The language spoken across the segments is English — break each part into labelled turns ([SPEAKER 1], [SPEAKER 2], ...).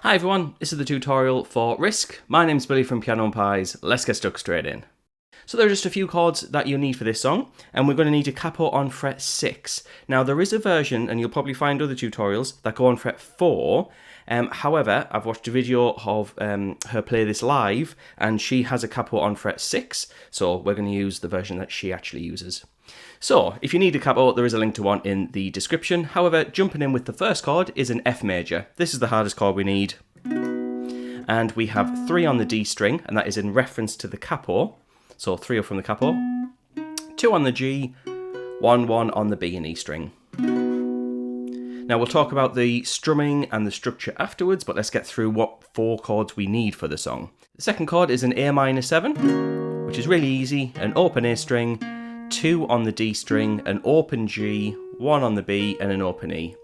[SPEAKER 1] Hi everyone, this is the tutorial for Risk. My name's Billy from Piano and Pies. Let's get stuck straight in. So there are just a few chords that you'll need for this song, and we're going to need a capo on fret 6. Now there is a version, and you'll probably find other tutorials, that go on fret 4. However, I've watched a video of her play this live, and she has a capo on fret 6, so we're going to use the version that she actually uses. So, if you need a capo, there is a link to one in the description. However, jumping in with the first chord is an F major. This is the hardest chord we need. And we have 3 on the D string, and that is in reference to the capo. So 3 are from the capo, 2 on the G, 1 on the B and E string. Now we'll talk about the strumming and the structure afterwards, but let's get through what 4 chords we need for the song. The second chord is an A minor 7, which is really easy, an open A string, 2 on the D string, an open G, 1 on the B and an open E.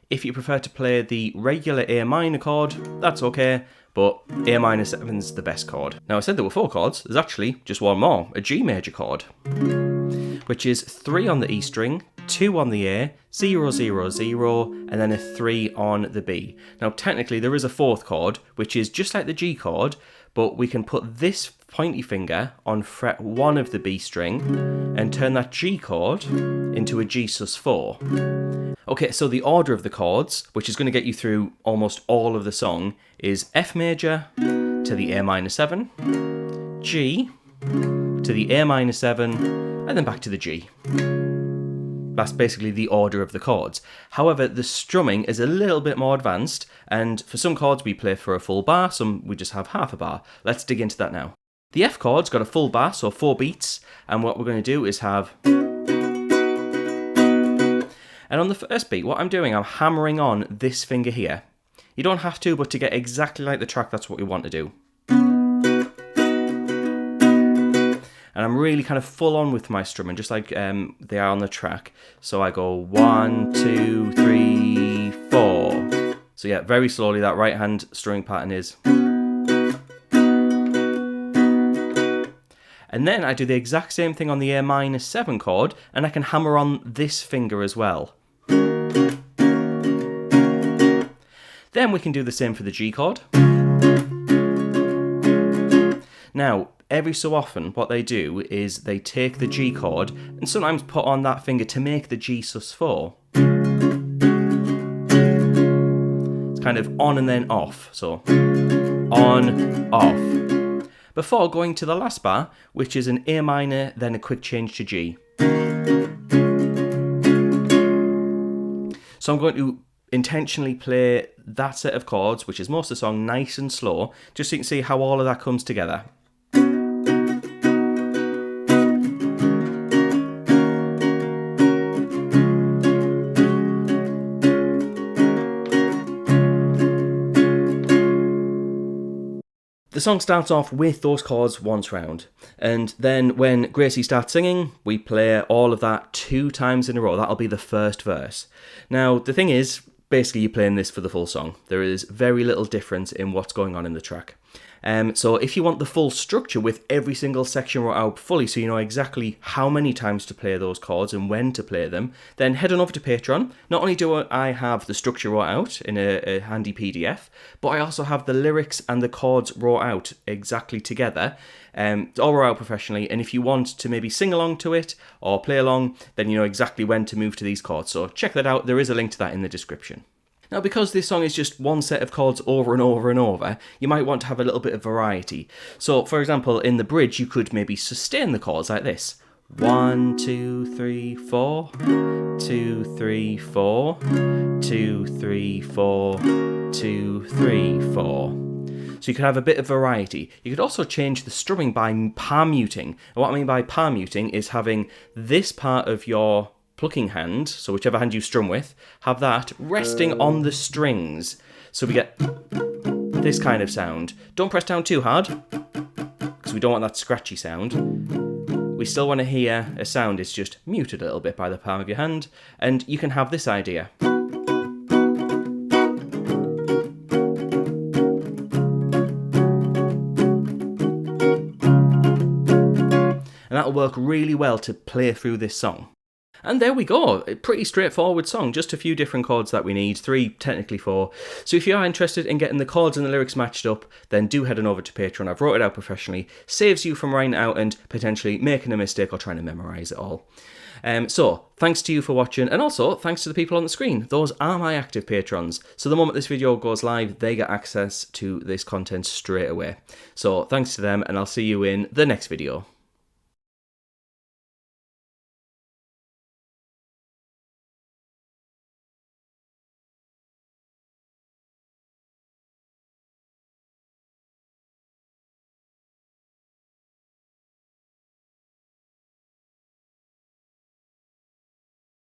[SPEAKER 1] If you prefer to play the regular A minor chord, that's okay, but A minor 7's the best chord. Now I said there were 4 chords, there's actually just one more, a G major chord, which is 3 on the E string, 2 on the A, 0, 0, 0, and then a 3 on the B. Now technically there is a 4th chord, which is just like the G chord, but we can put this pointy finger on fret 1 of the B string and turn that G chord into a G sus4. Okay, so the order of the chords, which is going to get you through almost all of the song, is F major to the A minor 7, G to the A minor 7, and then back to the G. That's basically the order of the chords. However, the strumming is a little bit more advanced, and for some chords we play for a full bar, some we just have half a bar. Let's dig into that now. The F chord's got a full bar, so 4 beats, and what we're going to do is have... And on the first beat, what I'm doing, I'm hammering on this finger here. You don't have to, but to get exactly like the track, that's what we want to do. And I'm really kind of full on with my strumming, just like they are on the track. So I go 1, 2, 3, 4. So yeah, very slowly, that right hand strumming pattern is. And then I do the exact same thing on the A minor 7 chord, and I can hammer on this finger as well. Then we can do the same for the G chord. Now, every so often, what they do is they take the G chord and sometimes put on that finger to make the G sus4. It's kind of on and then off, so on, off. Before going to the last bar, which is an A minor, then a quick change to G. So I'm going to intentionally play that set of chords, which is most of the song, nice and slow, just so you can see how all of that comes together. The song starts off with those chords once round, and then when Gracie starts singing, we play all of that 2 times in a row. That'll be the first verse. Now, the thing is, basically you're playing this for the full song. There is very little difference in what's going on in the track. So if you want the full structure with every single section wrote out fully, so you know exactly how many times to play those chords and when to play them, then head on over to Patreon. Not only do I have the structure wrote out in a handy PDF, but I also have the lyrics and the chords wrote out exactly together. It's all wrote out professionally, and if you want to maybe sing along to it or play along, then you know exactly when to move to these chords. So check that out. There is a link to that in the description. Now, because this song is just one set of chords over and over and over, you might want to have a little bit of variety. So, for example, in the bridge, you could maybe sustain the chords like this. 1, 2, 3, 4, 2, 3, 4, 2, 3, 4, 2, 3, 4. So you could have a bit of variety. You could also change the strumming by palm muting. And what I mean by palm muting is having this part of your plucking hand, so whichever hand you strum with, have that resting on the strings. So we get this kind of sound. Don't press down too hard, because we don't want that scratchy sound. We still want to hear a sound, it's just muted a little bit by the palm of your hand, and you can have this idea. And that'll work really well to play through this song. And there we go, a pretty straightforward song, just a few different chords that we need, 3, technically 4. So if you are interested in getting the chords and the lyrics matched up, then do head on over to Patreon. I've wrote it out professionally, saves you from writing it out and potentially making a mistake or trying to memorise it all. So, thanks to you for watching, and also thanks to the people on the screen. Those are my active patrons. So the moment this video goes live, they get access to this content straight away. So thanks to them, and I'll see you in the next video.